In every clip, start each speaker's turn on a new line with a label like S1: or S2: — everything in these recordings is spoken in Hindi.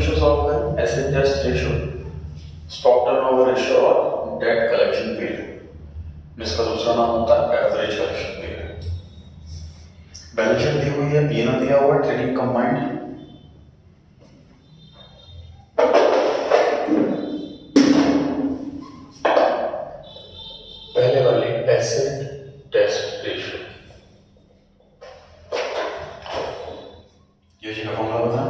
S1: रेशियो सॉल्व करें, acid test ratio, stock turnover ratio और डेट कलेक्शन पीरियड, जिसका दूसरा नाम होता है average collection period. Balance sheet दी हुई है, पीएनएल दिया हुआ है, ट्रेडिंग कंबाइंड। पहले वाली एसेट टेस्ट रेशियो, ये जी का फॉर्मूला बता।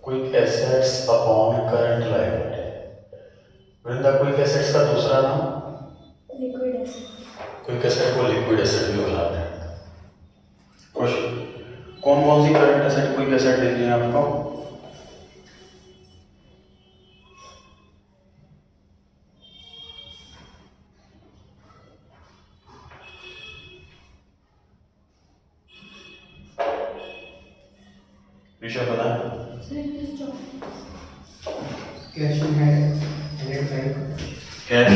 S1: Quick assets upon current liability. Vrinda, quick assets का दूसरा नाम लिक्विड एसेट। क्विक एसेट को लिक्विड एसेट भी बुलाते हैं। क्वेश्चन, कौन कौन सी करंट एसेट क्विक एसेट देखनी है आपको? विषय बताएं।
S2: Cash in hand, bank,
S1: cash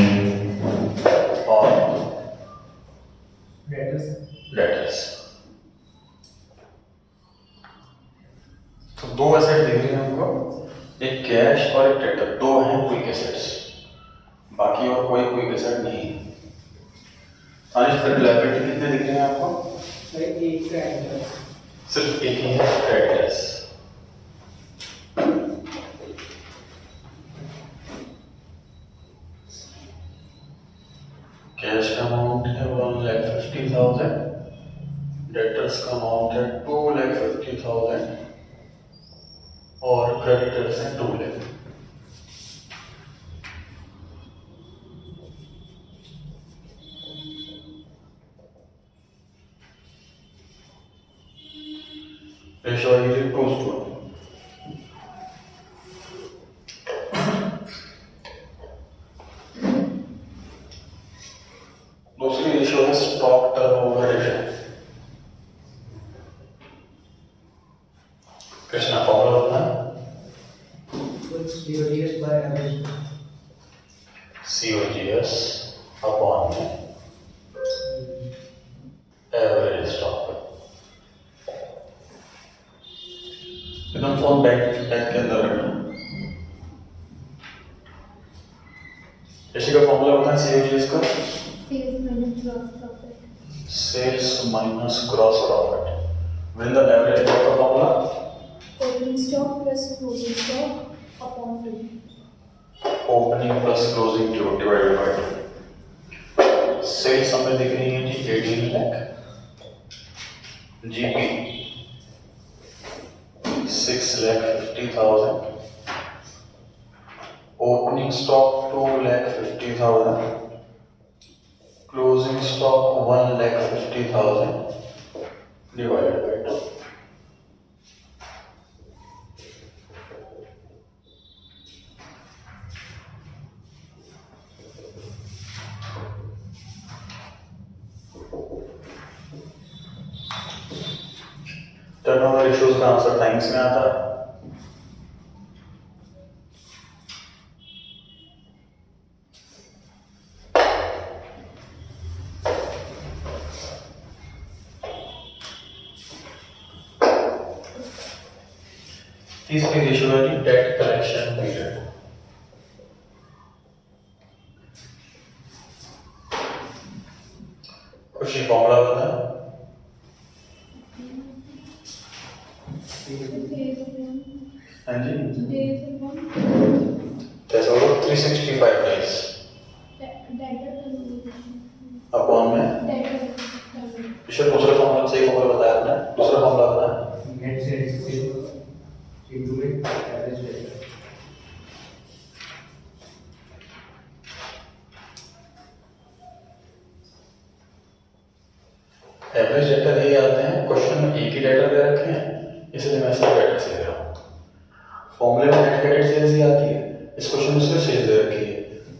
S1: और डेटर्स। तो दो एसेट दिख रही है हमको, एक कैश और एक डेटर, दो हैं क्विक एसेट्स, बाकी और कोई क्विक एसेट नहीं है। करंट लायबिलिटी कितने दिख रहे हैं आपको? सिर्फ एक ही है, डेटर्स। कैश का अमाउंट है 1,50,000, डेटर्स का अमाउंट है 2,50,000 और क्रेडिटर्स है 2 लाख। रेशियो है 2:1। दूसरी रेशियो है stock turnover ratio. Krishna, formula बताना। COGS upon average stock. एकदम फोन बैक के अंदर रखना। इसी का फॉर्मूला बताएं COGS का। Sales minus gross profit. With the average stock का formula
S3: opening stock plus closing stock upon 2।
S1: Opening plus closing divided by 2। Sales हमें दिख रही है जी 18 lakh, GP 6,50,000, opening stock 2,50,000, closing stock 1,50,000 divided by 2। Turnover ratios का आंसर टाइम्स में आता है। तीसरी रेशियो है जी डेट कलेक्शन पीरियड। खुशी, फॉर्मूला बताएं। हाँ जी, जैसे 365 डेज अपॉन में पिछले दूसरा फॉर्मूला, सही फॉर्मूला बताया आपने, दूसरा फॉर्मूला बताएं।
S2: Net sales into average data.
S1: Average data ये आते हैं, क्वेश्चन में एक ही डेटा दे रखे हैं इसलिए मैं सिर्फ डेटा से दे रहा हूँ। फॉर्मूले में नेट क्रेडिट सेल्स ही आती है, इस क्वेश्चन में सिर्फ सेल्स दे रखी है।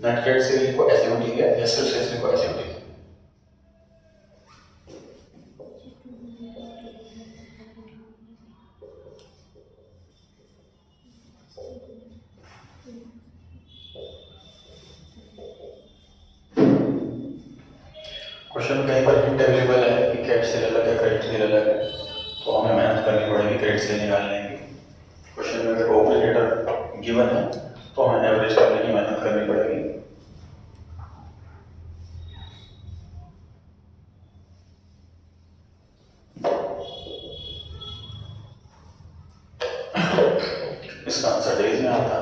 S1: नेट क्रेडिट सेल को ऐसे होती है या सिर्फ सेल्स को ऐसे होती है। क्वेश्चन में कहीं पर हिंट अवेलेबल है कि कैश सेल अलग है, क्रेडिट सेल अलग है, तो हमें मेहनत करनी पड़ेगी क्रेडिट सेल निकालने की। क्वेश्चन में अगर ऑपरेटर गिवन है तो हमें एवरेज करने की मेहनत करनी पड़ेगी। इसका आंसर डेज में आता है।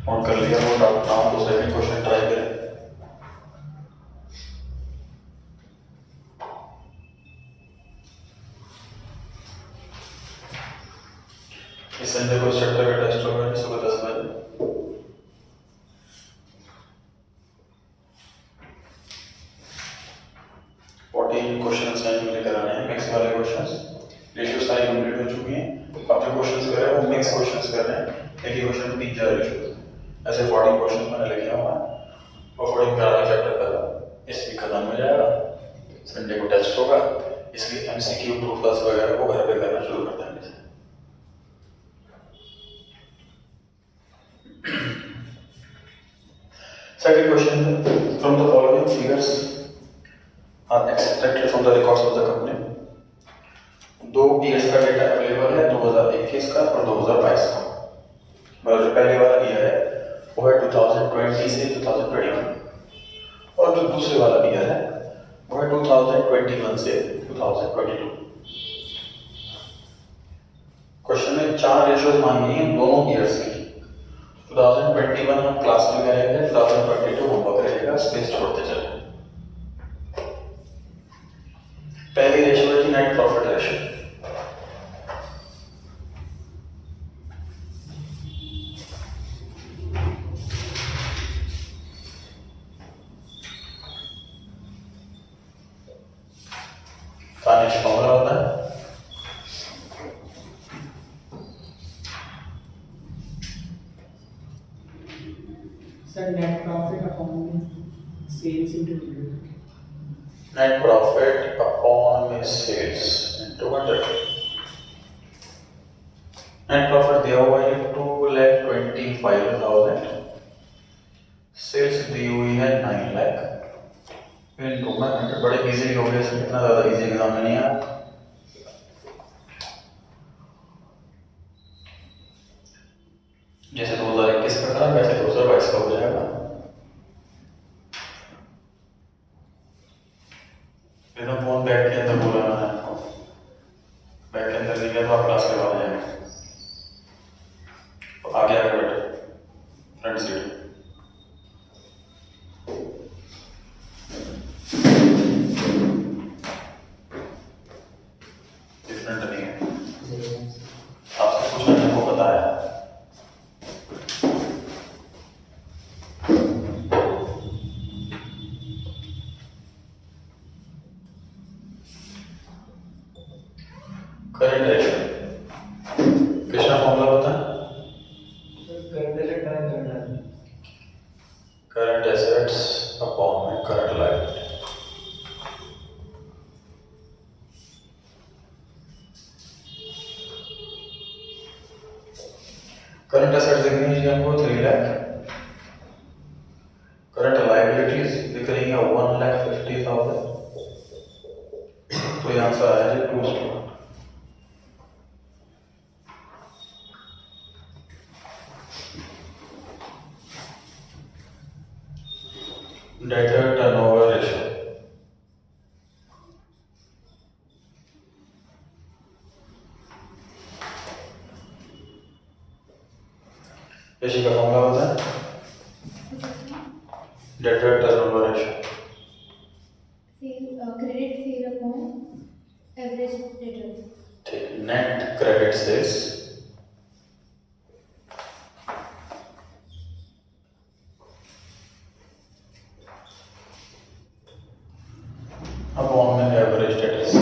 S1: नोट कर लिया वो डाउट नाउ तो सेकंड क्वेश्चन ट्राई करें। इस संडे को स्ट्रक्चर का टेस्ट होगा सुबह 10 बजे। क्वेश्चन साइन में कराने हैं मिक्स वाले क्वेश्चंस। रेशियो सारी कंप्लीट हो चुकी हैं। अब जो क्वेश्चंस कर रहे हैं वो मिक्स क्वेश्चंस कर रहे हैं। एक ही क्वेश्चन में 3-4 रेशियोज ऐसे 40 क्वेश्चंस मैंने लिखे हुए हैं और 40 का आधा चैप्टर खत्म। इस वीक खत्म हो जाएगा। संडे को टेस्ट होगा, इसलिए एमसीक्यू ट्रू फॉल्स वगैरह को घर पे करना शुरू कर देंगे। Second question, from the following figures are extracted from the records of the company. 2 years का डेटा अवेलेबल है, 2021 का और 2022 का। मतलब जो पहले वाला ईयर है वो है 2020 से 2021 और जो दूसरे वाला ईयर है वो है 2021 से 2022। क्वेश्चन में 4 रेशियोज मांगी हैं दोनों ईयर्स की। 2021 हम क्लास में करेंगे, 2022 होमवर्क रहेगा, स्पेस छोड़ते चले। पहली रेशियो है net profit ratio. Tanish formula होता है
S2: Sir, net profit upon sales into 100.
S1: net profit upon sales into 100। Net profit दिया हुआ है 2,25,000, सेल्स दी हुई है 9 लाख इनटू 100। बड़े इजी हो गए, इतना ज्यादा इजी एग्जाम में नहीं आया। जैसे 2021 का था वैसे 2022 का हो जाएगा। एकदम फोन बैग के अंदर बोला मैंने आपको, बैग के अंदर ले गया तो आप क्लास के बाद जाएंगे। तो आगे आगे बैठे फ्रंट सीट। डिफरेंट नहीं है, आपसे पूछना है आपको बताया। करंट रेशियो किसका फॉर्मूला होता है? करंट एसेट्स अपॉन में करंट लायबिलिटी। करंट एसेट्स दिख रही है हमको 3 लाख, करंट लायबिलिटीज दिख रही है 1,50,000। तो ये आंसर आया जी 2:1। डेटर टर्नओवर रेशियो रेशियो का फॉर्मूला होता है debtor turnover ratio.
S3: Credit sale upon average debtor.
S1: ठीक, नेट क्रेडिट सेल्स अपॉन में average debtors.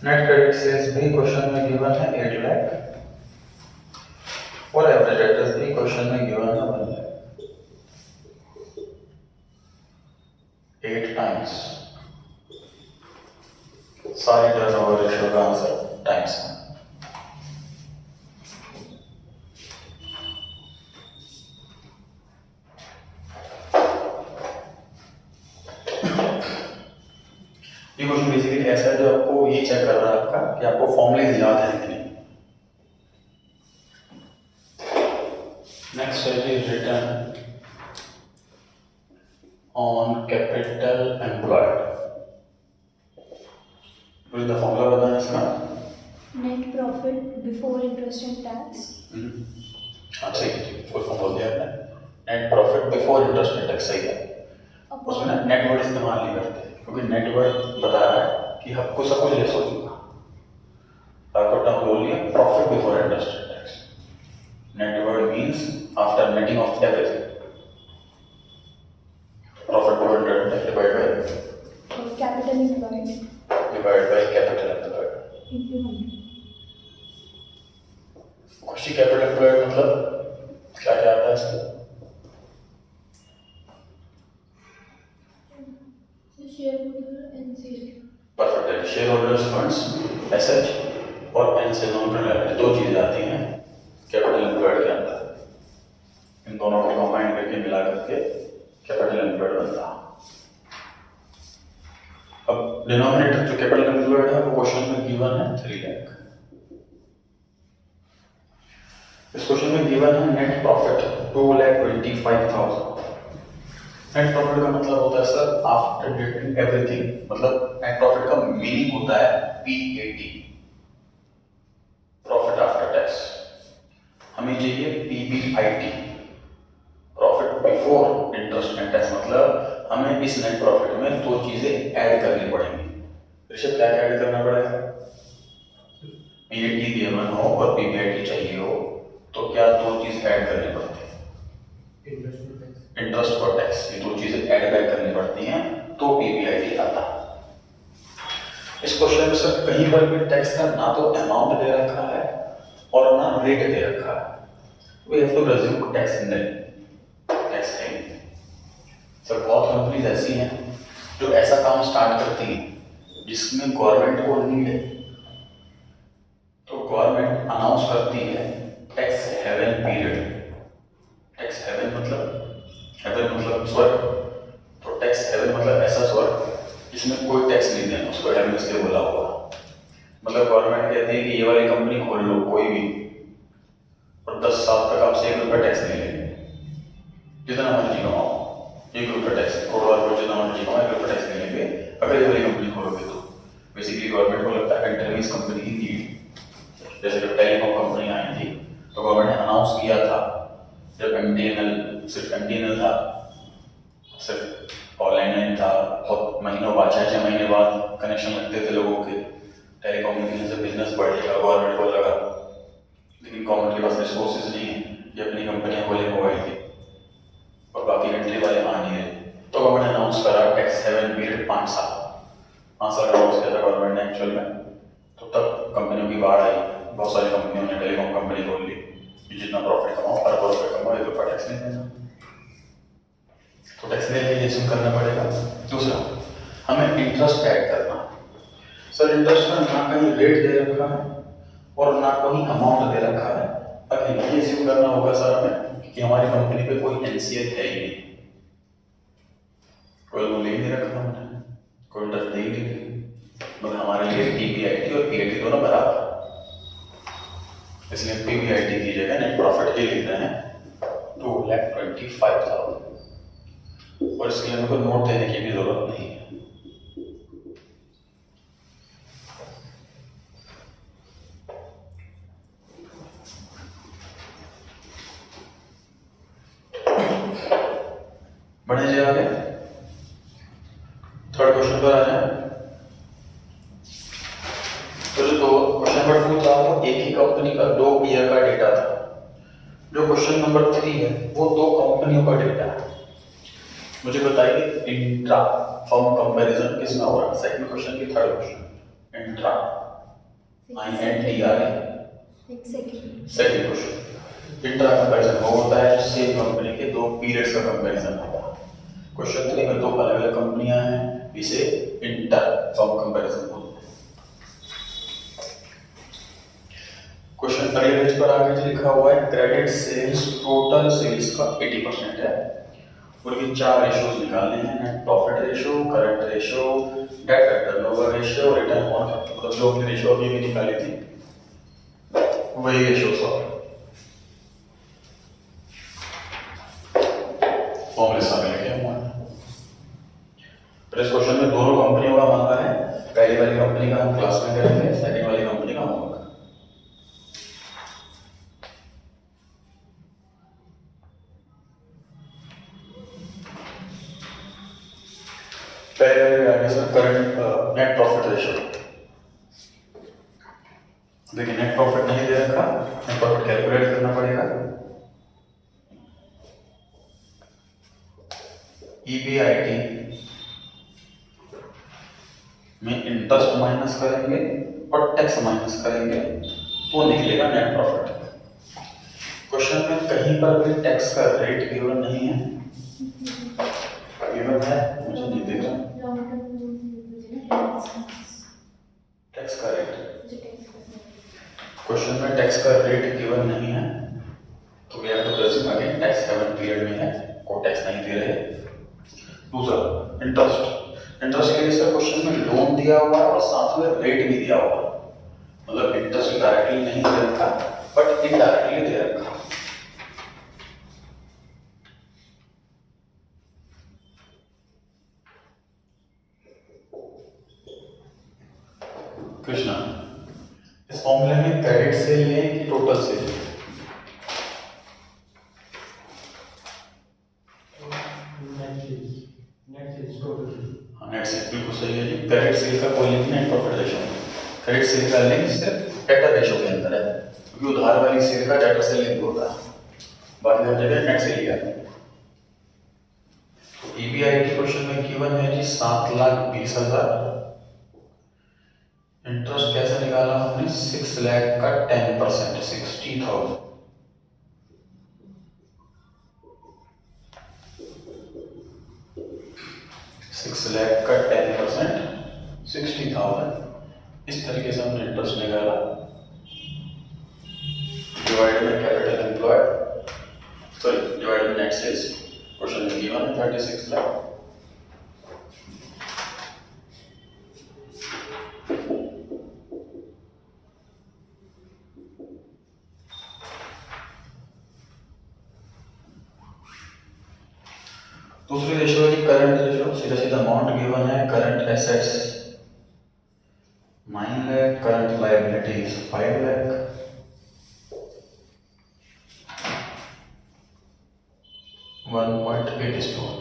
S1: Net credit sales भी क्वेश्चन में गिवन है 8 लाख और एवरेज डेटर्स भी क्वेश्चन में गिवन है 1 लाख। 8 टाइम्स सारी टर्नओवर रेशियो का आंसर टाइम्स है। ये क्वेश्चन बेसिकली ऐसा है जो आपको ये चेक कर रहा है आपका कि आपको फॉर्मूलेज याद है कि नहीं। नेक्स्ट है रिटर्न ऑन कैपिटल एम्प्लॉयड। मुझे द फॉर्मूला बताना इसका।
S3: Net profit before interest and tax.
S1: हाँ सही है, फुल फॉर्म बोल दिया आपने। Net profit before interest and tax, सही है। उसमें ना नेट वर्ड इस्तेमाल नहीं करते क्योंकि नेट वर्ड बता रहा है कि आपको सब कुछ लेस हो चुका। आपको टर्म बोल लिया profit before interest and tax. Net word means after netting off everything. Profit before interest and tax divide
S3: Capital employed
S1: by capital employed.
S3: into 100.
S1: खुशी कैपिटल एम्प्लॉयड मतलब क्या क्या आता है इसमें?
S3: So shareholder NCL.
S1: परफेक्ट है। शेयर होल्डर्स फंड्स एसेट और एन से नॉन करंट दो चीजें आती हैं कैपिटल एम्प्लॉयड के अंदर। इन दोनों को कंबाइन करके मिला करके कैपिटल एम्प्लॉयड बनता है। अब डिनोमिनेटर जो कैपिटल एम्प्लॉयड है वो क्वेश्चन में गिवन है 3 लाख। इस क्वेश्चन में गिवन है नेट प्रॉफिट 2,25,000। नेट प्रॉफिट का मतलब होता है सर आफ्टर डिडक्टिंग एवरीथिंग, मतलब नेट प्रॉफिट का मीनिंग होता है PAT, प्रॉफिट आफ्टर टैक्स। हमें चाहिए PBIT, profit before interest and tax. मतलब हमें इस नेट प्रॉफिट में दो चीजें ऐड करनी पड़ेंगी। ऋषभ क्या क्या ऐड करना पड़ेगा? PAT गिवन हो और PBIT चाहिए हो तो क्या दो चीज ऐड करनी पड़ती है? इंटरेस्ट और टैक्स, ये दो चीजें ऐड बैक करनी पड़ती हैं तो PBIT आता है। इस क्वेश्चन में सर कहीं पर भी टैक्स का ना तो अमाउंट दे रखा है और ना रेट दे रखा है। We have to assume tax नहीं, टैक्स नहीं। सर बहुत कंपनीज ऐसी हैं जो ऐसा काम स्टार्ट करती हैं जिसमें गवर्नमेंट को नीड है, तो गवर्नमेंट अनाउंस करती है tax haven period. Tax haven मतलब स्वर्ग, तो टैक्स हेवन मतलब ऐसा स्वर्ग जिसमें कोई टैक्स नहीं देना, उसको हेवन इसलिए बोला हुआ। मतलब गवर्नमेंट कहती है कि ये वाली कंपनी खोल लो कोई भी और 10 साल तक आपसे 1 रुपया टैक्स नहीं लेंगे, जितना मर्जी कमाओ 1 रुपया टैक्स, करोड़ रुपये जितना मर्जी कमाओ 1 रुपया टैक्स नहीं लेंगे अगर ये वाली कंपनी खोलोगे तो। बेसिकली गवर्नमेंट को लगता है कंट्रीज कंपनी ही नीड। जैसे जब टेलीकॉम कंपनी आई थी तो गवर्नमेंट ने अनाउंस किया था, जब MTNL सिर्फ MTNL था, सिर्फ ऑनलाइन था, बहुत महीनों बाद 6 महीने बाद कनेक्शन लगते थे लोगों के, टेलीकम्युनिकेशन से बिजनेस बढ़ेगा गवर्नमेंट को लगा। लेकिन गवर्नमेंट के पास रिसोर्सेज नहीं है ये अपनी कंपनियां खोले मोबाइल की और बाकी कंट्री वाले आ नहीं रहे, तो गवर्नमेंट ने अनाउंस करा टैक्स हेवन पीरियड 5 साल अनाउंस किया था गवर्नमेंट ने एक्चुअल में। तो तब कंपनियों की बाढ़ आई, बहुत सारी कंपनियों ने टेलीकॉम कंपनी खोल ली, जितना प्रॉफिट कमाओ अरबों रुपये कमाओ 1 रुपया टैक्स नहीं देना, तो टैक्स देने के लिए करना पड़ेगा। दूसरा हमें इंटरेस्ट ऐड करना। सर इंटरेस्ट में ना कहीं रेट दे रखा है और ना कोई अमाउंट दे रखा है। अगर ये एज्यूम करना होगा सर हमें कि हमारी कंपनी पे कोई NCL है ही नहीं, कोई वो ले नहीं रखा हमने, कोई इंटरेस्ट दे ही नहीं, मतलब हमारे लिए PBIT और PAT दोनों बराबर, इसलिए PBIT की जगह नेट प्रॉफिट ही लिख रहे हैं 2,25,000 और इसके लिए हमको नोट देने की भी जरूरत नहीं है। बढ़े जी आगे, थर्ड क्वेश्चन पर आ जाए। तो जो क्वेश्चन नंबर 2 था वो एक ही कंपनी का 2 ईयर का डेटा था। जो क्वेश्चन नंबर 3 है वो 2 कंपनियों का डेटा है। मुझे बताइए इंट्रा फर्म कंपैरिजन किसमें हो रहा है? सेकंड क्वेश्चन की थर्ड क्वेश्चन इंट्रा INTRA।
S3: एक second.
S1: Second question, intra comparison वो होता है सेम कंपनी के दो पीरियड्स का कंपैरिजन होता है। क्वेश्चन 3 में दो अलग अलग कंपनियां हैं, इसे इंटर फर्म कंपैरिजन बोलते हैं। क्वेश्चन अरेंज पर आगे लिखा हुआ है क्रेडिट सेल्स टोटल सेल्स का 80% है और ये चार रेशियोज निकालने हैं, net profit ratio, current ratio, debt turnover ratio, return on मतलब जो हमने रेशियो अभी भी निकाली थी वही रेशियो सॉल्व फॉर्मूले सामने लिखे हुए हैं। फिर इस क्वेश्चन में दोनों कंपनियों का मांगा है, पहली वाली कंपनी का हम क्लास में करेंगे, सेकंड वाली कंपनी का होमवर्क। पहले वाली आगे sir current net profit ratio. देखिए नेट प्रॉफिट नहीं दे रखा, नेट प्रॉफिट कैलकुलेट करना पड़ेगा। EBIT में इंटरेस्ट माइनस करेंगे और टैक्स माइनस करेंगे तो निकलेगा नेट प्रॉफिट। क्वेश्चन में कहीं पर भी टैक्स का रेट गिवन नहीं है, गिवन है मुझे नहीं दिख रहा टैक्स का रेट। क्वेश्चन में टैक्स का रेट गिवन नहीं है तो we have to presume again tax haven period में है, कोई टैक्स नहीं दे रहे। दूसरा इंटरेस्ट, इंटरेस्ट के लिए सर क्वेश्चन में लोन दिया हुआ है और साथ में रेट भी दिया हुआ है, मतलब इंटरेस्ट डायरेक्टली नहीं दे रखा बट इनडायरेक्टली दे रखा। कृष्णा, इस फॉर्मूले में क्रेडिट सेल लें कि टोटल सेल लें? नेट सेल बिल्कुल सही है जी। क्रेडिट सेल का कोई लिंक नहीं प्रॉफिट रेशियो में, क्रेडिट सेल का लिंक सिर्फ डेटर रेशियो के अंदर है, क्योंकि उधार वाली सेल का डेटर सेल लिंक होता है, बाकी हर जगह नेट सेल ही आता है। तो EBIT क्वेश्चन में गिवन है जी 7,20,000। इंटरेस्ट कैसे निकाला हमने, 6 लाख का 10% 60,000। सिक्स लाख का 10% 60,000। इस तरीके से हमने इंटरेस्ट निकाला, डिवाइड में कैपिटल एम्प्लॉयड, सॉरी डिवाइड में नेट सेल्स। क्वेश्चन में गिवन है 36 लाख। दूसरी रेशियो है करंट रेशियो, सीधा सीधा अमाउंट गिवन है, current assets 9 lakh, current liabilities 5 lakh. One 1.8:1।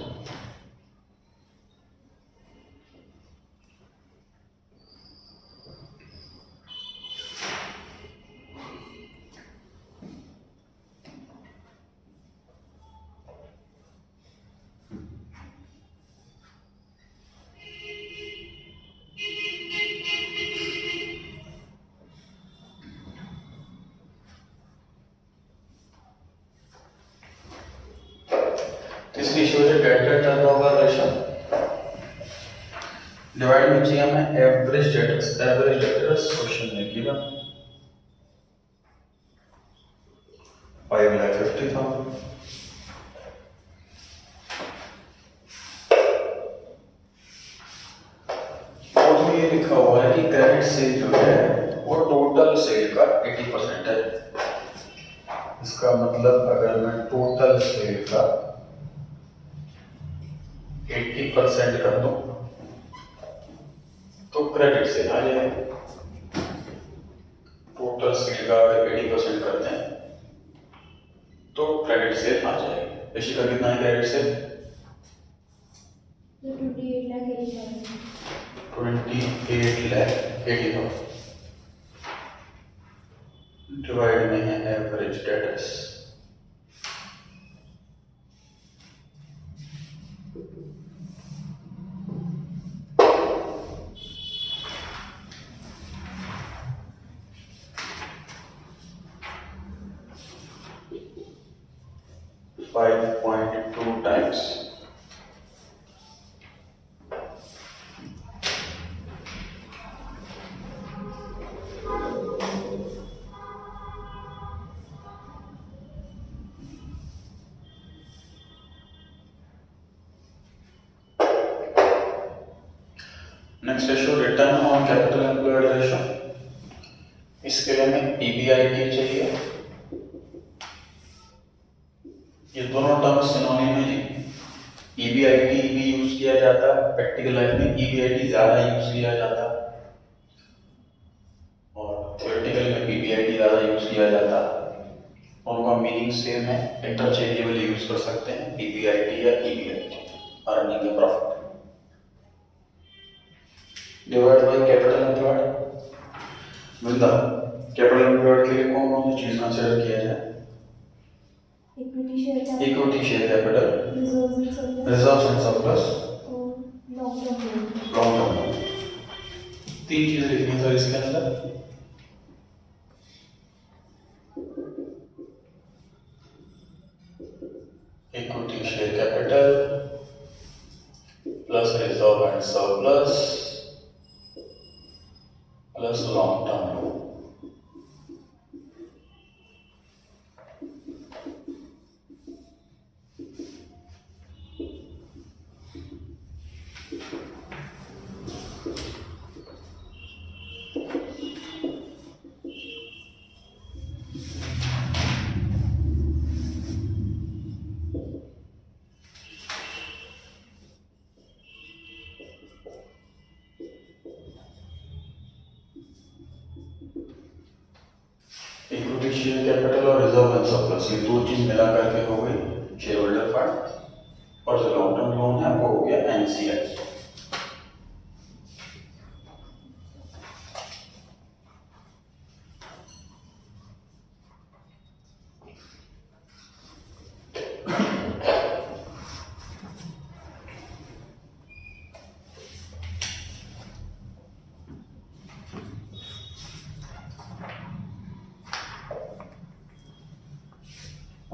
S1: तीसरी रेशियो है डेटर टर्नओवर रेशियो, डिवाइड में चाहिए हमें average debtors, average debtors question में गिवन 5,50,000। और ये लिखा हुआ है कि क्रेडिट सेल जो है वो टोटल सेल का 80% है। इसका मतलब अगर मैं टोटल सेल का 80% कर दूं तो क्रेडिट सेल आ जाएगा। टोटल सेल का अगर 80% करते हैं तो क्रेडिट सेल आ जाएगी। इसी का कितना है क्रेडिट सेल? 28,80,000 डिवाइड में है average debtors. 5.2 times. Next ratio return on capital employed ratio, इसके लिए हमें पीबीआईटी चाहिए। ये दोनों टर्म सिनोनिम है जी। ईबीआईटी भी यूज किया जाता है प्रैक्टिकल लाइफ में, ईबीआईटी ज्यादा यूज किया जाता है और थ्योरेटिकल में पीबीआईटी ज्यादा यूज किया जाता है। उनका मीनिंग सेम है, इंटरचेंजेबल यूज कर सकते हैं पीबीआईटी या ईबीआईटी। अर्निंग का profit divide by capital employed. Vrinda, capital employed के लिए कौन कौन सी चीज कंसिडर किया जाए?
S3: Equity share capital.
S1: Equity share capital,
S3: Reserves and surplus.
S1: Reserves and surplus,
S3: और long term loan.
S1: Long term. तीन चीजें लिखनी है सर इसके अंदर। Equity share capital plus reserve and surplus plus long term loan. Equity share capital और रिजर्व एंड सरप्लस, ये दो चीज मिला करके हो गई शेयर होल्डर फंड, और जो लॉन्ग टर्म लोन है वो हो गया एनसीएल।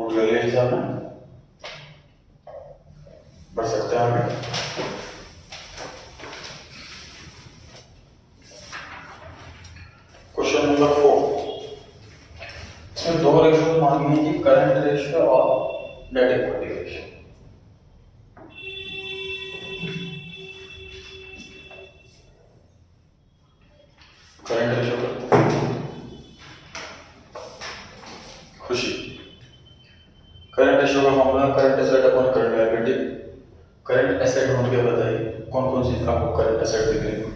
S1: अगले हिसाब में बढ़ सकते हैं आगे। क्वेश्चन नंबर 4, इसमें दो रेशियो मांगी है, करंट रेशियो और date equity ratio. Current ratio करते हैं। खुशी, करंट रेशियो का formula current asset upon current liability. Current asset ढूंढ के बताइए कौन कौन सी आपको करंट एसेट दिख रही है।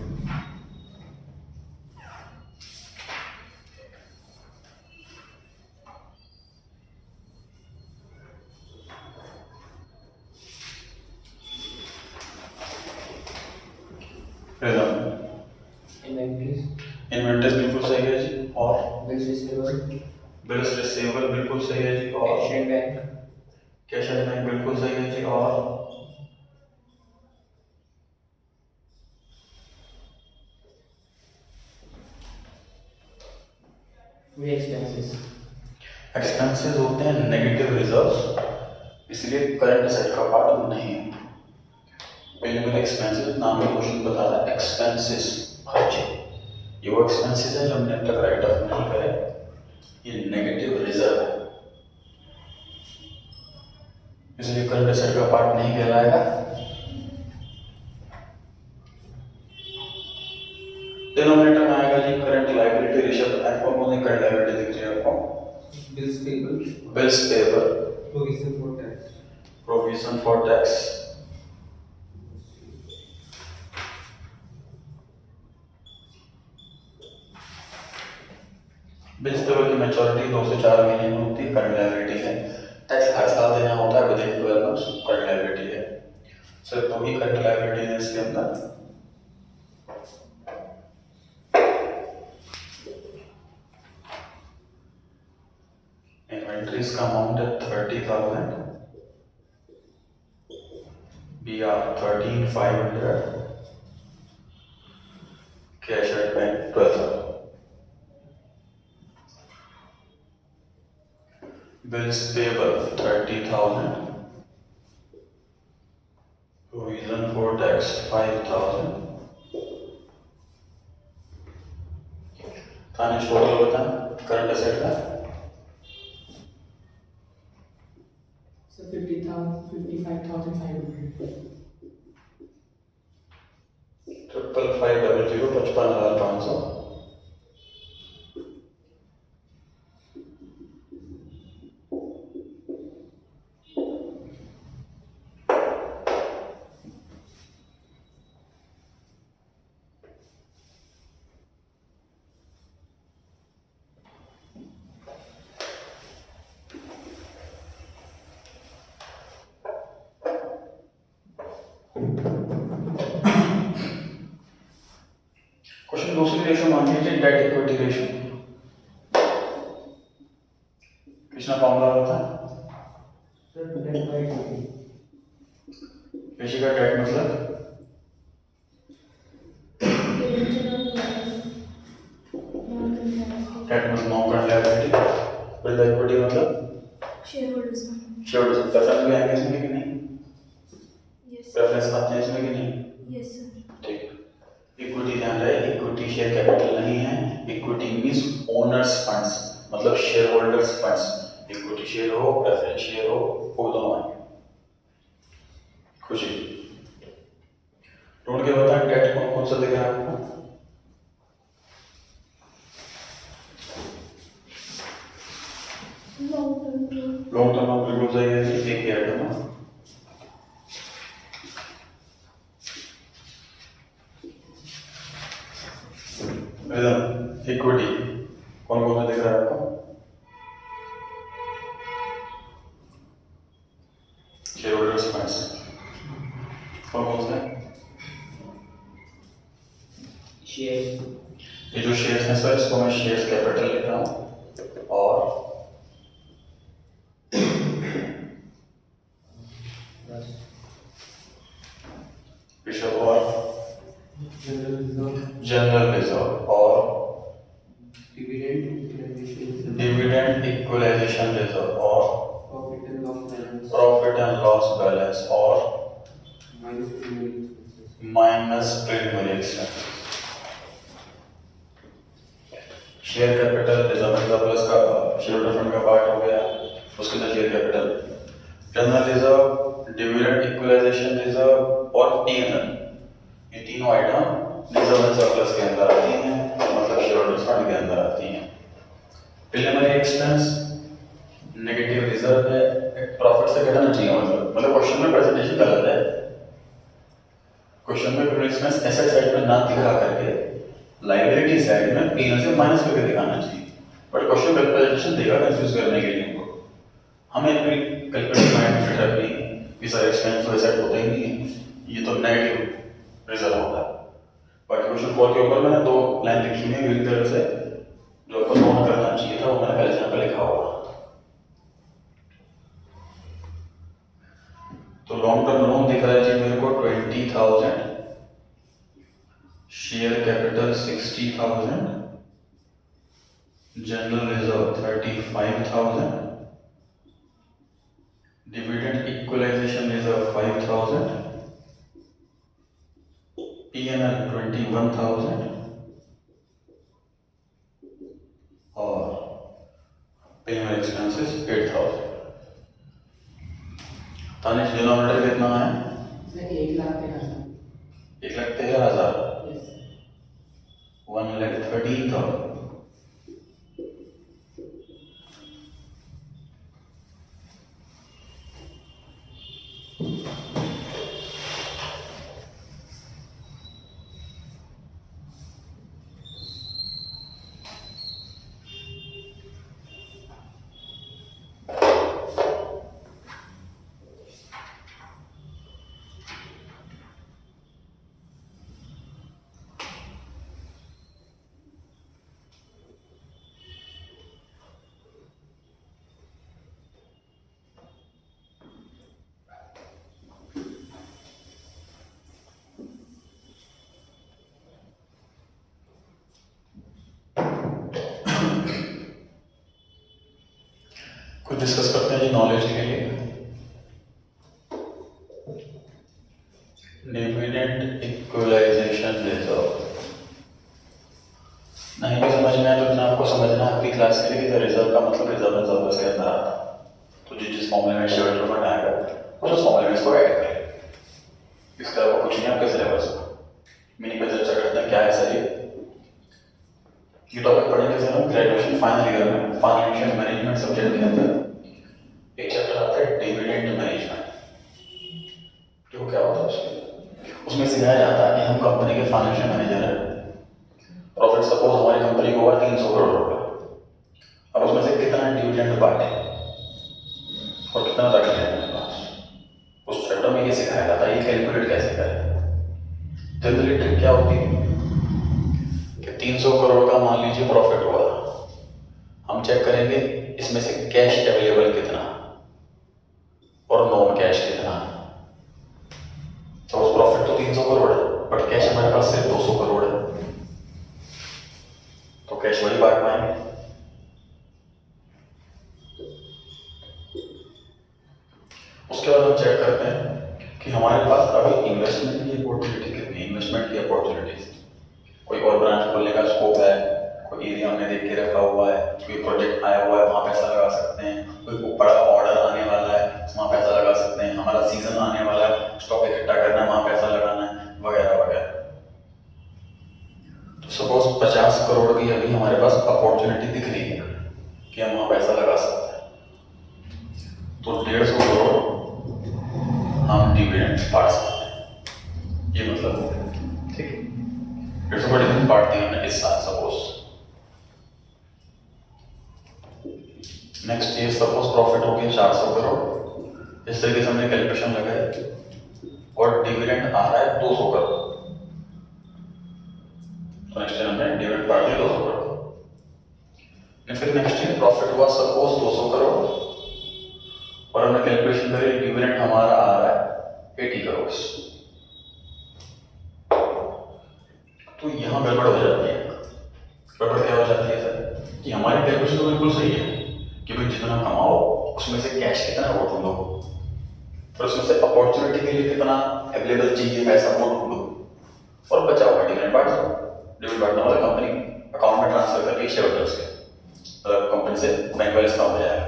S2: Inventories.
S1: इन्वेंटरीज बिल्कुल सही है जी, और
S2: Bills receivable.
S1: बिल्स रिसीवेबल बिल्कुल सही है जी, और
S2: Cash and bank.
S1: Cash and bank बिल्कुल सही है जी, और
S2: We expenses.
S1: एक्सपेंसेस होते हैं नेगेटिव रिजर्व्स, इसलिए करंट एसेट का पार्ट नहीं है। पहले मेरे एक्सपेंसेस नाम का क्वेश्चन बता रहा है, एक्सपेंसेस खर्चे, ये वो एक्सपेंसेस है जो हमने अब तक राइट ऑफ नहीं करे, ये नेगेटिव रिजर्व है, इसलिए करंट एसेट का पार्ट नहीं कहलाएगा। डिनोमिनेटर में आएगा जी करंट लायबिलिटी रेशियो। बताएं कौन कौन सी करंट लायबिलिटी दिख रही है आपको?
S2: Bills payable.
S1: Bills payable,
S2: Provision for tax.
S1: Provision for tax, bills payable की मैच्योरिटी 2 से 4 महीने में होती है, करंट लायबिलिटी है। टैक्स हर साल देना होता है, विदिन 12 मंथ्स, करंट लायबिलिटी है। सिर्फ दो ही करंट लायबिलिटी है इसके अंदर। इन्वेंट्रीज का अमाउंट है 30,000, BR 13,500, cash at bank 12,000। Bills payable 30,000. Provision for tax 5,000. थाने टोटल बता करंट असेट का
S2: So 50,000, 55,500.
S1: 55,500 55,500. क्वेश्चन दूसरी रेशियो मान लीजिए डेट इक्विटी रेशियो। किसका फॉर्मूला होता है?
S2: So debt by equity.
S1: Ratio का डेट मतलब डेट मतलब नॉन करंट लायबिलिटी, बिल इक्विटी मतलब
S3: share holders fund.
S1: Share holders preference भी आएंगे इसमें कि नहीं?
S3: यस
S1: प्रेफरेंस आते हैं इसमें कि नहीं?
S3: Yes sir.
S1: ठीक। इक्विटी ध्यान रहे, इक्विटी शेयर कैपिटल नहीं है। इक्विटी मींस ओनर्स फंड्स, मतलब share holders funds. Equity share हो, प्रेफरेंस शेयर हो, वो दोनों आएंगे। खुशी ढूंढ के बता डेट कौन कौन सा दिख रहा है आपको?
S3: लॉन्ग टर्म
S1: लॉन्ग टर्म में बिल्कुल सही है, एक ही आइटम है। इक्विटी कौन कौन सा दिख रहा है आपको? शेयर होल्डर्स फंड्स कौन कौन सा है?
S2: Shares.
S1: ये जो शेयर्स हैं सर, इसको मैं शेयर्स कैपिटल लिख रहा हूँ। और ऋषभ और
S2: General reserve.
S1: जनरल रिजर्व और
S2: Dividend equalization reserve.
S1: Dividend equalization reserve और
S2: Profit and loss balance.
S1: Profit and loss balance और
S2: Minus preliminary expenses.
S1: Minus preliminary expenses. Share capital reserve plus का शेयर होल्डर फंड का पार्ट हो गया, उसके अंदर share capital, general reserve, dividend equalization reserve और टीएनएल, ये तीनों आइटम रिजर्व एंड सरप्लस के अंदर आती हैं, मतलब शेयर होल्डर्स फंड के अंदर आती हैं। प्रीलिमिनरी एक्सपेंस नेगेटिव रिजर्व है, प्रॉफिट से घटाना चाहिए, मतलब क्वेश्चन में प्रेजेंटेशन गलत है। क्वेश्चन में प्रीलिमिनरी एक्सपेंस एसेट साइड में ना दिखा करके लायबिलिटी साइड में पीएनएल से माइनस करके दिखाना चाहिए, बट क्वेश्चन में प्रेजेंटेशन देगा कंफ्यूज करने के लिए हमको। हमें अपनी कैलकुलेशन माइंड में फिट रखनी है कि सारे एक्सपेंस तो एसेट होते ही नहीं है, ये तो नेगेटिव रिजर्व होता है। बाकी क्वेश्चन 4 के ऊपर मैंने 2 लाइन लिखी है ग्रीन कलर से, जो आपको नोट करना चाहिए था, वो मैंने पहले यहाँ पे लिखा हुआ। तो लॉन्ग टर्म लोन दिख रहा है जी मेरे को 20,000, share capital 60,000, general reserve 35,000, dividend equalization reserve 5,000, PNL 21,000 और पेमेंट एक्सपेंसेस 8,000। तानिश डिनोमिनेटर कितना है?
S2: Sir, 1,13,000.
S1: 1,13,000,
S2: Yes.
S1: 1,13,000। डिस्कस करते हैं जी नॉलेज के लिए। डिविडेंड इक्वलाइजेशन रिजर्व नहीं भी समझ में आया तो इतना आपको समझना है आपकी क्लास के लिए कि रिजर्व का मतलब रिजर्व रिजर्व से अंदर आता है। तो जिस फॉर्मूले में शेयर डिटरमाइंड आएगा उस फॉर्मूले में इसको ऐड करें। इसका आपको कुछ नहीं आपके सिलेबस में मिनी पे चर्चा करते हैं क्या है सर ये टॉपिक पढ़ेंगे सर हम ग्रेजुएशन फाइनल ईयर में फाइनेंशियल मैनेजमेंट सब्जेक्ट के अंदर एक चैप्टर आता है डिविडेंड मैनेजमेंट। जो क्या होता है उसमें सिखाया जाता है कि हम कंपनी के फाइनेंशियल मैनेजर हैं। प्रॉफिट सपोज हमारी कंपनी को हुआ 300 करोड़ रुपए, अब उसमें से कितना डिविडेंड बांटे और कितना रख लें अपने पास, उस चैप्टर में ये सिखाया जाता है। ये कैलकुलेट कैसे करें। जनरली ट्रिक क्या होती है कि 300 करोड़ का मान लीजिए प्रॉफिट हुआ, हम चेक करेंगे इसमें से कैश अवेलेबल कितना और नॉन कैश कितना। तो उस प्रॉफिट तो 300 करोड़ है बट कैश हमारे पास सिर्फ 200 करोड़ है, तो कैश वही बांट पाएंगे। उसके बाद हम चेक करते हैं कि हमारे पास अभी इन्वेस्टमेंट की अपॉर्चुनिटी कितनी है। इन्वेस्टमेंट की अपॉर्चुनिटीज, कोई और ब्रांच खोलने का स्कोप है, कोई एरिया हमने देख के रखा हुआ है, कोई प्रोजेक्ट आया हुआ है वहाँ पैसा लगा सकते हैं, कोई बड़ा ऑर्डर आने वाला है वहाँ पैसा लगा सकते हैं, हमारा सीजन आने वाला है स्टॉक इकट्ठा करना है वहाँ पैसा लगाना है वगैरह वगैरह। तो सपोज 50 करोड़ की अभी हमारे पास अपॉर्चुनिटी दिख रही है कि हम वहाँ पैसा लगा सकते हैं, तो 150 करोड़ हम डिविडेंड बांट सकते हैं। ये मतलब ठीक है 150 करोड़ डिविडेंड बांट दिए हमने इस साल suppose. Next year suppose profit हो गया 400 करोड़, इस तरीके से हमने कैलकुलेशन लगाई और डिविडेंड आ रहा है 200 करोड़, तो नेक्स्ट ईयर हमने डिविडेंड बांट दिया 200 करोड़। फिर नेक्स्ट ईयर प्रॉफिट हुआ सपोज 200 करोड़ और हमने कैलकुलेशन करी डिविडेंड हमारा आ रहा है 80 करोड़। तो यहाँ गड़बड़ हो जाती है। गड़बड़ क्या हो जाती है सर कि हमारी कैलकुलेशन तो बिल्कुल सही है कि भाई जितना कमाओ उसमें से कैश कितना वो ढूंढो, फिर उसमें से अपॉर्चुनिटी के लिए कितना अवेलेबल चाहिए पैसा वो ढूंढो और बचा हुआ डिविडेंड बांट दो। डिविडेंड बांटना मतलब कंपनी अकाउंट में ट्रांसफर करके शेयर होल्डर्स के, मतलब कंपनी से बैंक बैलेंस कम हो जाएगा।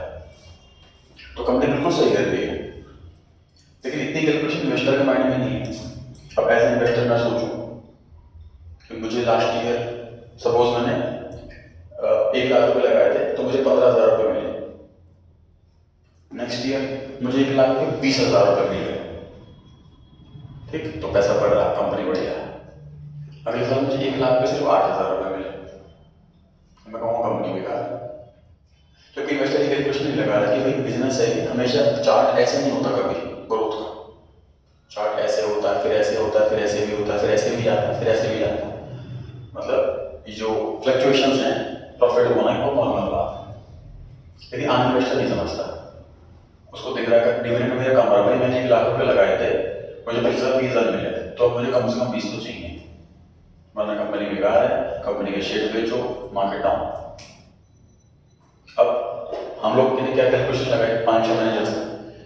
S1: तो कंपनी बिल्कुल सही कर रही है, लेकिन इतनी कैलकुलेशन इन्वेस्टर के माइंड में नहीं है। अब एज इन्वेस्टर मैं सोचूं कि मुझे लास्ट ईयर सपोज मैंने 1 लाख रुपए लगाए थे तो मुझे 15,000 रुपये मिले। नेक्स्ट ईयर मुझे 1 लाख के 20,000 रुपये मिले, ठीक, तो पैसा बढ़ रहा, कंपनी बढ़िया है। अगले साल मुझे 1 लाख के सिर्फ 8,000 रुपये मिले, मैं कहूँगा कंपनी बेकार है। क्योंकि इन्वेस्टर ये कैलकुलेशन नहीं लगा रहा कि भाई बिजनेस है हमेशा चार्ट ऐसे नहीं होता, कभी ग्रोथ का चार्ट ऐसे होता है फिर ऐसे होता है फिर ऐसे भी होता है फिर ऐसे भी आता है फिर ऐसे भी आता है। मतलब ये जो फ्लक्चुएशंस हैं प्रॉफिट होना है वो नॉर्मल बात है, लेकिन आम इन्वेस्टर नहीं समझता। उसको दिख रहा है कि डिविडेंड मेरा कम रहा, भाई मैंने 1 लाख रुपये लगाए थे मुझे 20,000 मिले थे तो अब मुझे कम से कम 20 तो चाहिए, वरना कंपनी बेकार है, कंपनी के शेयर बेचो, मार्केट डाउन। अब हम लोग के लिए क्या कैलकुलेशन लगाए 5-6 मैनेजर्स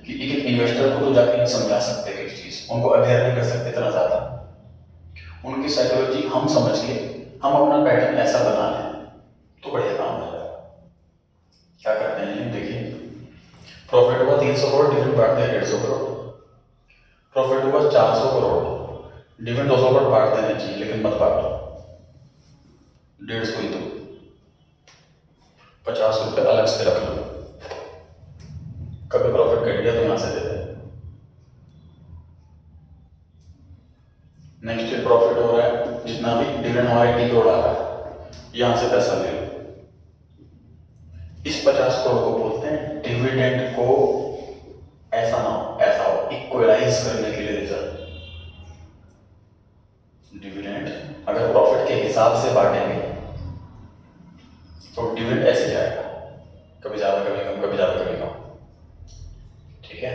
S1: कि एक इन्वेस्टर को तो जाके नहीं समझा सकते एक चीज, उनको अवेयर नहीं कर सकते इतना ज्यादा। उनकी साइकोलॉजी हम समझ के हम अपना पैटर्न ऐसा बना लें तो बढ़िया काम हो जाएगा। क्या करते हैं देखिए, प्रॉफिट हुआ 300 करोड़, डिविडेंड बांट दिया 150 करोड़। प्रॉफिट हुआ 400 करोड़, डिविडेंड 200 करोड़ बांट देना चाहिए, लेकिन मत बांटो, 150 ही दो, 50 रुपये अलग से रख लो, कभी प्रॉफिट घट गया तो यहां से दे दे। नेक्स्ट ईयर प्रॉफिट हो रहा है जितना भी डिविडेंड हमारे 80 करोड़ आ रहा है, यहां से पैसा ले लो। इस 50 करोड़ को बोलते हैं डिविडेंड को ऐसा ना हो ऐसा हो इक्वलाइज करने के लिए रिजर्व। डिविडेंड अगर प्रॉफिट के हिसाब से बांटेंगे तो डिविडेंड ऐसे जाएगा, कभी ज्यादा कभी कम, कभी ज्यादा कभी कम, ठीक है।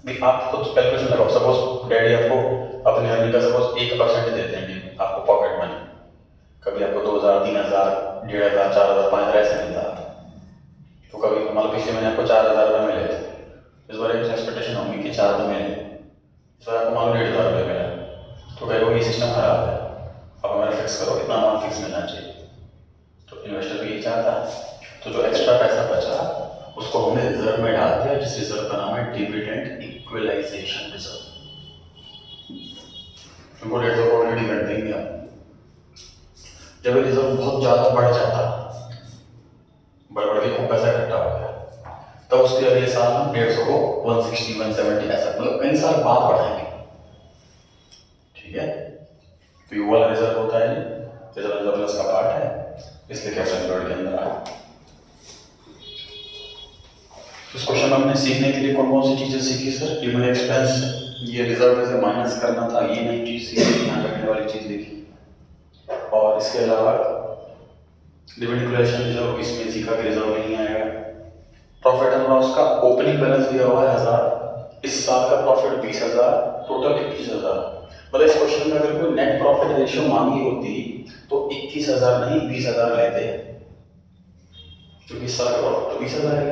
S1: भी आप खुद कैलकुलेशन लगाओ, सपोज डैडी आपको अपने अर्निंग का सपोज 1% देते हैं आपको पॉकेट मनी, कभी आपको 2,000, 3,000, 1,500, 4,000, 5,000 ऐसे मिलता है, तो कभी मतलब पिछले महीने आपको 4,000 रुपये मिले थे, इस बार एक एक्सपेक्टेशन होगी कि 4 तो मिले, इस बार आपको मालूम 1,500 रुपये मिला, तो कहेगा ये सिस्टम खराब है, अब हमें फिक्स करो, इतना अमाउंट फिक्स मिलना चाहिए। तो इन्वेस्टर भी ये चाहता है, तो जो एक्स्ट्रा पैसा बचा उसको हमने रिजर्व में डाल दिया, जिस रिजर्व का नाम है डिविडेंड इक्वलाइजेशन रिजर्व। तुमको 150 करोड़ डिविडेंड देंगे हम। जब ये रिजर्व बहुत ज़्यादा बढ़ जाता, बढ़ के खूब पैसा इकट्ठा हो गया, तब उसके अगले साल हम 150 को 160, 170 ऐसा मतलब कई साल बाद बढ़ाएंगे, ठीक है। तो ये वाला रिजर्व होता है, रिजर्व प्लस का पार्ट है, इसलिए कैपिटल एम्प्लॉयड के अंदर आया। इस क्वेश्चन में हमने सीखने के लिए कौन कौन सी चीजें सीखी सर? ह्यूमन एक्सपेंस, ये रिजर्व में से माइनस करना था, ये नई चीज सीखी, ध्यान रखने वाली चीज देखी। और इसके अलावा डिविडेंड इक्वलाइजेशन रिजर्व, इसमें सीखा कि रिजर्व नहीं आएगा। प्रॉफिट एंड लॉस का ओपनिंग बैलेंस दिया हुआ है 1000, इस साल का प्रॉफिट 20,000, टोटल 21,000। मतलब इस क्वेश्चन में अगर कोई नेट प्रॉफिट रेशियो मांगी होती तो 21,000 नहीं 20,000 लेते, क्योंकि इस साल का प्रॉफिट तो 20,000 है,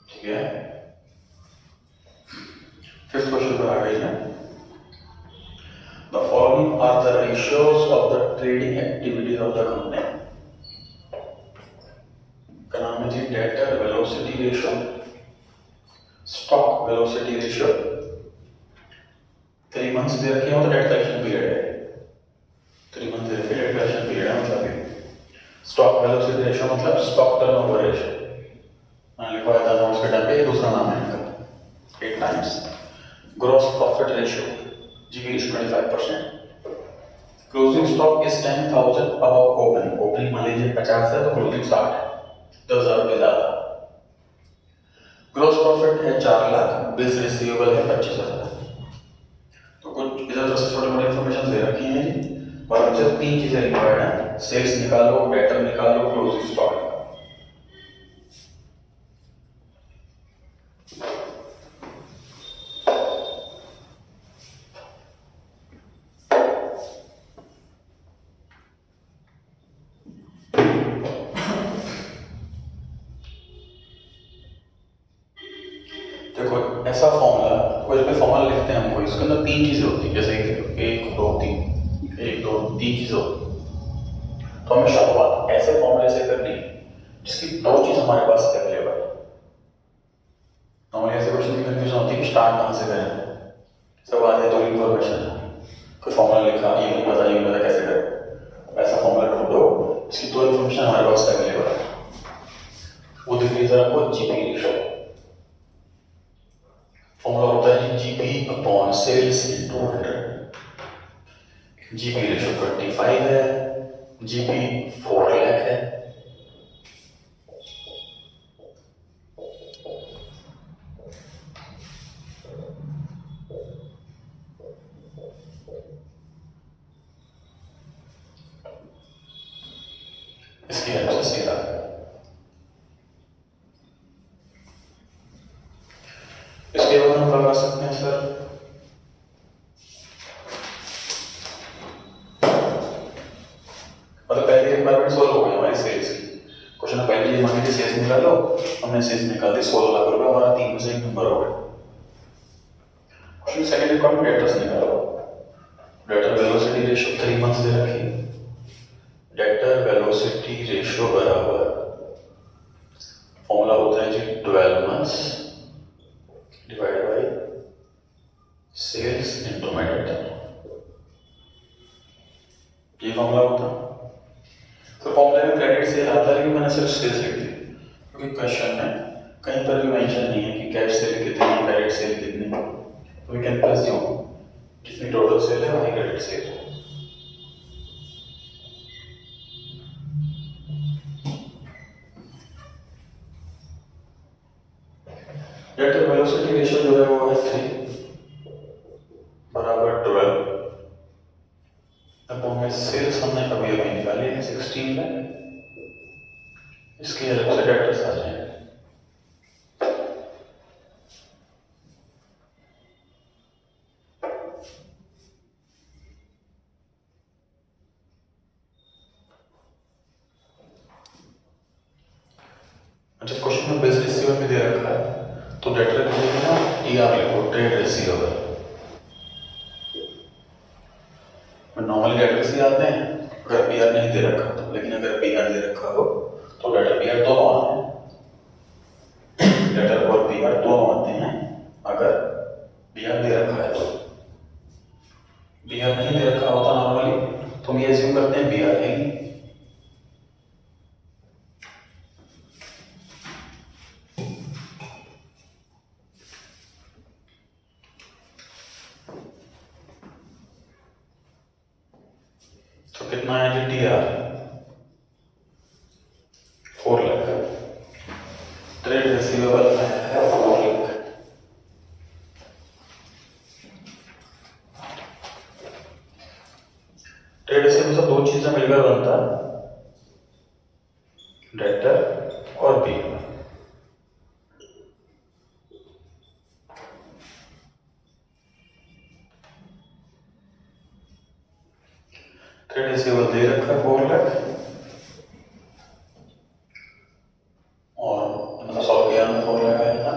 S1: ठीक है। फिफ्थ क्वेश्चन पर आ गई है। The following are the ratios of the trading activities of the company. का नाम है जी debtor velocity ratio, stock velocity ratio. 3 months दे रखे हो तो डेट कलेक्शन पीरियड है, 3 मंथ दे रखे डेट कलेक्शन पीरियड है, मतलब स्टॉक वेलोसिटी रेशियो मतलब स्टॉक टर्नओवर रेशियो। लिखा है था उसके टाइम पे, दूसरा नाम है इनका 8 times. Gross profit ratio GB ratio 25%। Closing stock is 10,000 above opening, opening मान लीजिए 50 है तो क्लोजिंग 60 है, 10,000 रुपये ज्यादा। ग्रॉस प्रॉफिट है 4 लाख, बिल्स रिसीवेबल है 25,000। तो कुछ इधर उधर से छोटे मोटे इन्फॉर्मेशन दे रखी है जी, और हमसे 3 चीजें रिक्वायर्ड है, सेल्स निकालो, डेटर निकालो, क्लोजिंग स्टॉक निकालो। देखो ऐसा फॉर्मूला, कोई भी फॉर्मूला लिखते हैं हमको, इसके अंदर 3 चीजें होती हैं, जैसे 1 2 3, 1 2 3 चीजें होती हैं। तो हमें शुरुआत ऐसे फॉर्मूले से करनी जिसकी 2 चीज हमारे पास अवेलेबल है। नॉर्मली ऐसे क्वेश्चन की कंफ्यूजन होती है कि स्टार्ट कहाँ से करें, सब आ जाए तो इन्फॉर्मेशन, कोई फॉर्मूला लिखा, ये नहीं पता कैसे करें, ऐसा फॉर्मूला ढूंढो इसकी 2 इन्फॉर्मेशन हमारे पास अवेलेबल है। वो दिख रही है आपको जीपी रेशियो, फॉर्मूला होता है GP upon sales into 100। GP ratio 25 है, जीपी 4 लाख है। इसकी हेल्प से सीधा इसके बाद हम लगा सकते हैं सर मतलब पहली रिक्वायरमेंट सोल्व हो गई हमारी सेल्स की। क्वेश्चन में पहले ये मांगी थी सेल्स निकालो, हमने सेल्स निकाल दी 16 लाख रुपए, हमारा 3 में से 1 नंबर हो गया। क्वेश्चन सेकंड रिक्वायरमेंट डेटर्स निकालो, डेटर वेलोसिटी रेशियो 3 मंथ्स दे रखी है, डेटर वेलोसिटी रेशियो बराबर फॉर्मूला होता है जी 12 months divided by sales into my debtor, ये फॉर्मूला होता है। तो फॉर्मूले में क्रेडिट सेल आता है, लेकिन मैंने सिर्फ सेल्स लिख दी क्योंकि क्वेश्चन में कहीं पर भी मेंशन नहीं है कि कैश सेल कितनी है, क्रेडिट सेल कितनी है, तो वी कैन प्रेज्यूम जितनी टोटल सेल है वही क्रेडिट सेल है। डेटर वेलोसिटी रेशियो जो है वो है 3 बराबर 12 अपॉन में सेल्स हमने अभी अभी निकाली है 16 लाख, इसकी हेल्प से डेटर्स आ जाएंगे। में बेस रिसीवर भी दे रखा है, तो डेटर के लिए ना TR लिखो, ट्रेड रिसीवेबल। नॉर्मली डेटर से आते हैं अगर PR नहीं दे रखा तो, लेकिन अगर PR दे रखा हो तो डेटर PR दोनों आते हैं, डेटर और PR दोनों आते हैं अगर PR दे रखा है तो। PR नहीं दे रखा होता नॉर्मली तो हम ये एज्यूम करते हैं PR है ही। तो कितना है जी TR 4 लाख, ट्रेड रिसीवेबल है 4 लाख। ट्रेड रिसीवेबल से दो चीजें मिलकर बनता है, डेटर और PR। ट्रेड रिसीवेबल दे रखा है 4 लाख और मतलब सॉल्व किया हमने 4 लाख आएगा।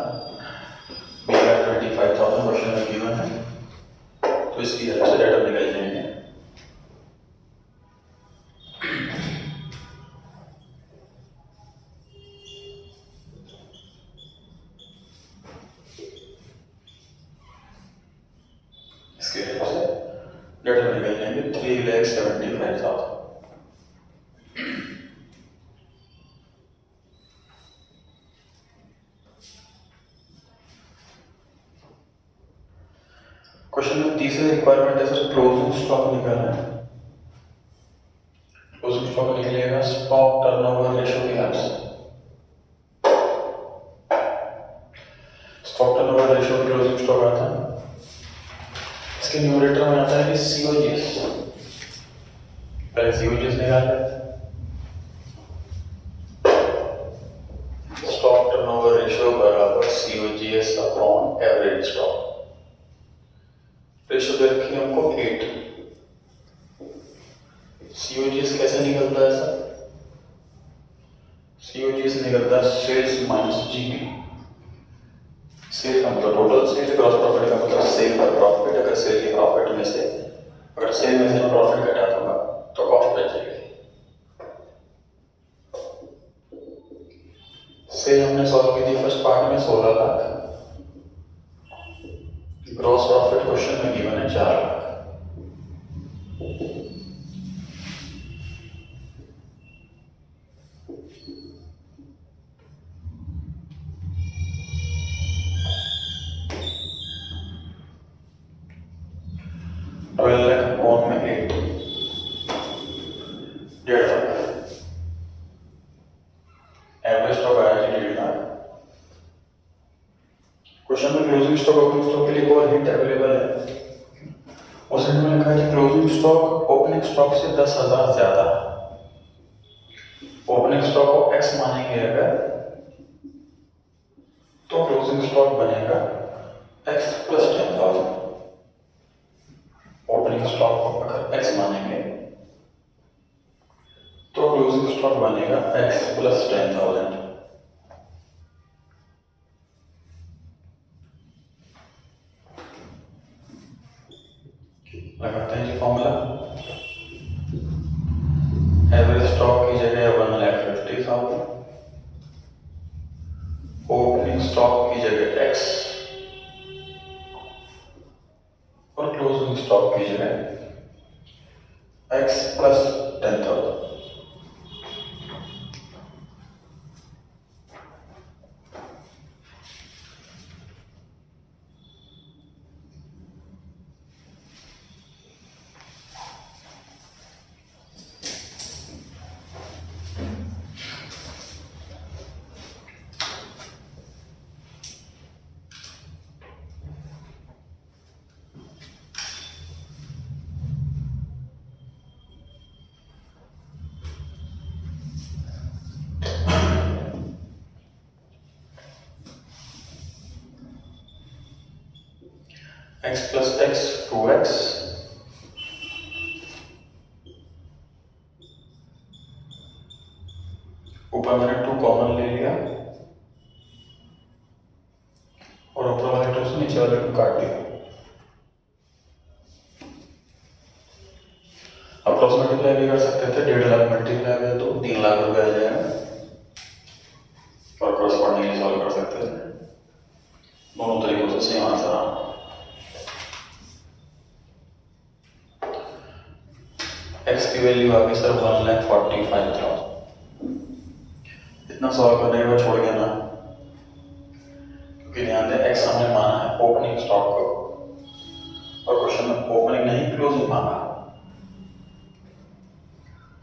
S1: PR 25,000 क्वेश्चन में गिवन है, तो इसकी हेल्प से डेटा निकल जाएंगे। इसकी हेल्प से डेटा निकल जाएंगे 3,75,000। क्वेश्चन में तीसरी रिक्वायरमेंट है सर क्लोजिंग स्टॉक निकालना है। क्लोजिंग स्टॉक निकलेगा स्टॉक टर्नओवर रेशियो की हेल्प से। स्टॉक टर्नओवर रेशियो में क्लोजिंग स्टॉक आता है, इसके न्यूमरेटर में आता है कि COGS। पहले COGS निकाल लेते हैं। स्टॉक टर्नओवर रेशियो बराबर COGS upon average stock. Ratio दे रखी है हमको 8। COGS कैसे निकलता है सर? COGS निकलता है सेल्स माइनस GP। सेल का मतलब टोटल सेल, ग्रॉस प्रॉफिट का मतलब सेल का प्रॉफिट। अगर सेल के प्रॉफिट में से अगर सेल में से मैं प्रॉफिट घटा दूंगा तो कॉस्ट बच जाएगी। सेल हमने सॉल्व की थी फर्स्ट पार्ट में 16 लाख, ग्रॉस प्रॉफिट क्वेश्चन में गिवन है 4 लाख। ट्वेल्व लाख अपॉन में 8, 1.5 लाख। एवरेज स्टॉक आया जी 1.5 लाख। क्वेश्चन में क्लोजिंग स्टॉक ओपनिंग स्टॉक के लिए कोई हिंट अवेलेबल है। उस हिंट में लिखा है कि क्लोजिंग स्टॉक ओपनिंग स्टॉक से 10,000 ज्यादा। ओपनिंग स्टॉक को X मानेंगे अगर तो क्लोजिंग स्टॉक बनेगा X प्लस 10,000। ओपनिंग स्टॉक को अगर X मानेंगे तो क्लोजिंग स्टॉक बनेगा X प्लस 10,000। लगाते हैं जी फॉर्मूला। एवरेज स्टॉक की जगह 1,50,000, ओपनिंग स्टॉक की जगह X और क्लोजिंग स्टॉक की जगह X plus 10,000। X plus X 2X ऊपर मैंने 2 कॉमन ले लिया 40। अप्रॉक्स मल्टीप्लाई भी कर सकते थे, 1.5 लाख मल्टीप्लाई किया तो 3 लाख रुपए आ जाएगा और करस्पॉन्डिंगली सॉल्व कर सकते थे। दोनों तरीकों से सेम आंसर आ। एक्स की वैल्यू आ गई सर 1,45,000। इतना सॉल्व करने के बाद छोड़ गया ना, क्योंकि ध्यान दें एक्स हमने माना है ओपनिंग स्टॉक को और क्वेश्चन में ओपनिंग नहीं क्लोजिंग मांगा।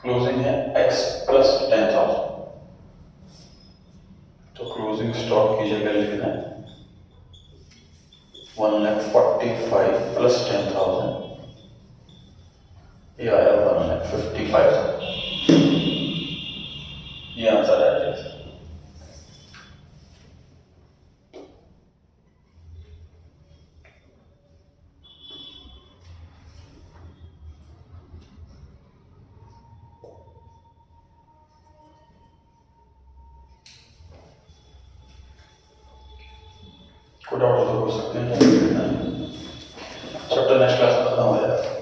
S1: क्लोजिंग है x प्लस 10,000, तो क्लोजिंग स्टॉक की जगह लिखना है 1,45,000 प्लस 10,000, ये आया 1,55,000। ये आंसर है। कोई डाउट हो तो पूछ सकते हैं। चैप्टर नेक्स्ट क्लास में खत्म हो जाएगा।